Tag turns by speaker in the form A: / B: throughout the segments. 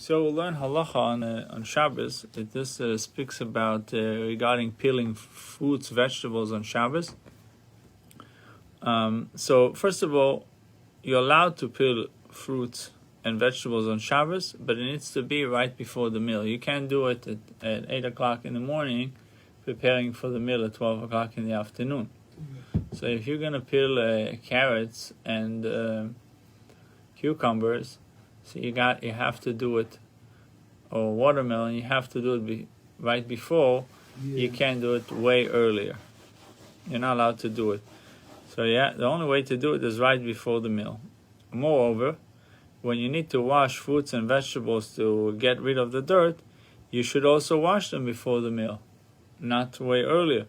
A: So we'll learn halacha on Shabbos. This speaks about regarding peeling fruits, vegetables on Shabbos. So first of all, you're allowed to peel fruits and vegetables on Shabbos, but it needs to be right before the meal. You can't do it at 8 o'clock in the morning, preparing for the meal at 12 o'clock in the afternoon. So if you're going to peel carrots and cucumbers, so you have to do it, or watermelon, you have to do it right before. Yeah. You can't do it way earlier. You're not allowed to do it. So the only way to do it is right before the meal. Moreover, when you need to wash fruits and vegetables to get rid of the dirt, you should also wash them before the meal, not way earlier.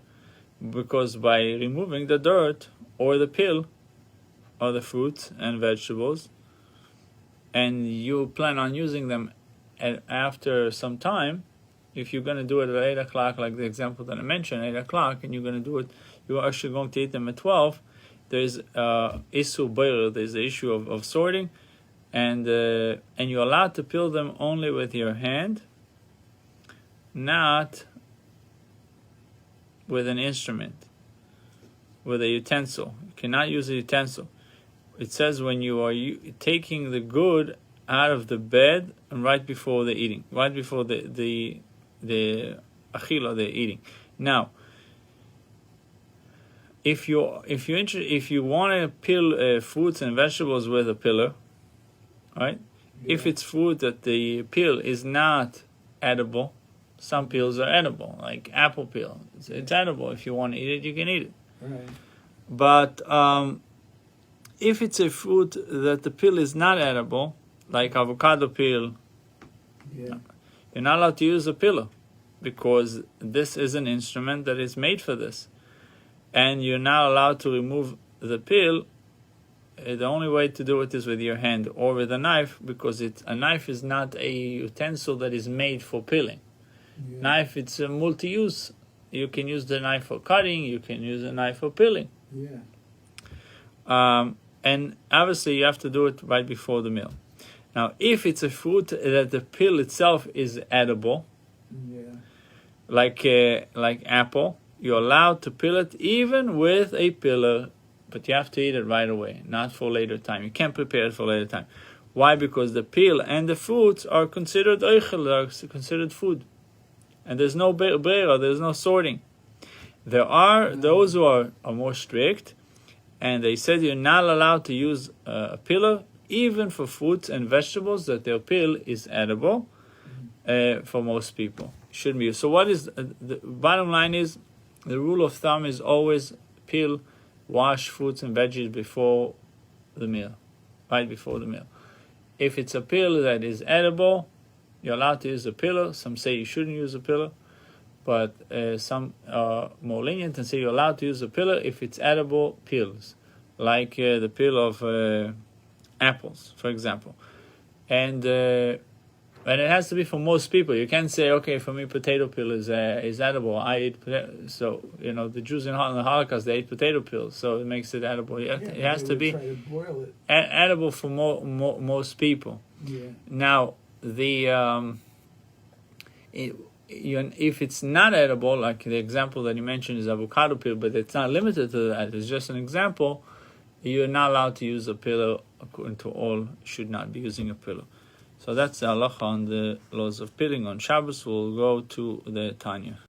A: Because by removing the dirt or the peel of the fruits and vegetables, and you plan on using them after some time, if you're going to do it at 8 o'clock, like the example that I mentioned, 8 o'clock, and you're going to do it, you're actually going to eat them at 12, there's isu boiler, there's the issue of sorting, and you're allowed to peel them only with your hand, not with an instrument, with a utensil. You cannot use a utensil. It says when you are taking the good out of the bed and right before the eating, right before the achila, the eating. Now, if you want to peel fruits and vegetables with a peeler, right? Yeah. If it's fruit that the peel is not edible, some peels are edible, like apple peel. It's edible. If you want to eat it, you can eat it. Right. But if it's a fruit that the peel is not edible, like avocado peel, you're not allowed to use a peeler because this is an instrument that is made for this. And you're not allowed to remove the peel. The only way to do it is with your hand or with a knife, because a knife is not a utensil that is made for peeling. Yeah. Knife, it's a multi-use. You can use the knife for cutting, you can use a knife for peeling. Yeah. And obviously you have to do it right before the meal. Now, if it's a fruit that the peel itself is edible, like apple, you're allowed to peel it even with a peeler, but you have to eat it right away, not for later time. You can't prepare it for later time. Why? Because the peel and the fruits are considered oichel, are considered food. And there's no breira, there's no sorting. There are those who are more strict, and they said you're not allowed to use a peeler, even for fruits and vegetables that their peel is edible. For most people, shouldn't be. So what is the bottom line is, the rule of thumb is always peel, wash fruits and veggies before the meal, right before the meal. If it's a peel that is edible, you're allowed to use a peeler. Some say you shouldn't use a peeler, but some are more lenient and say you're allowed to use a peeler if it's edible peels, like the peel of apples, for example. And it has to be for most people. You can't say, okay, for me, potato peel is edible. I eat potato. So, the Jews in the Holocaust, they ate potato peels, so it makes it edible. It has to be edible for most people. Yeah. Now, if it's not edible, like the example that you mentioned is avocado peel, but it's not limited to that, it's just an example, you're not allowed to use a peeler. According to all, should not be using a peeler. So that's the halacha on the laws of peeling on Shabbos. We'll go to the Tanya.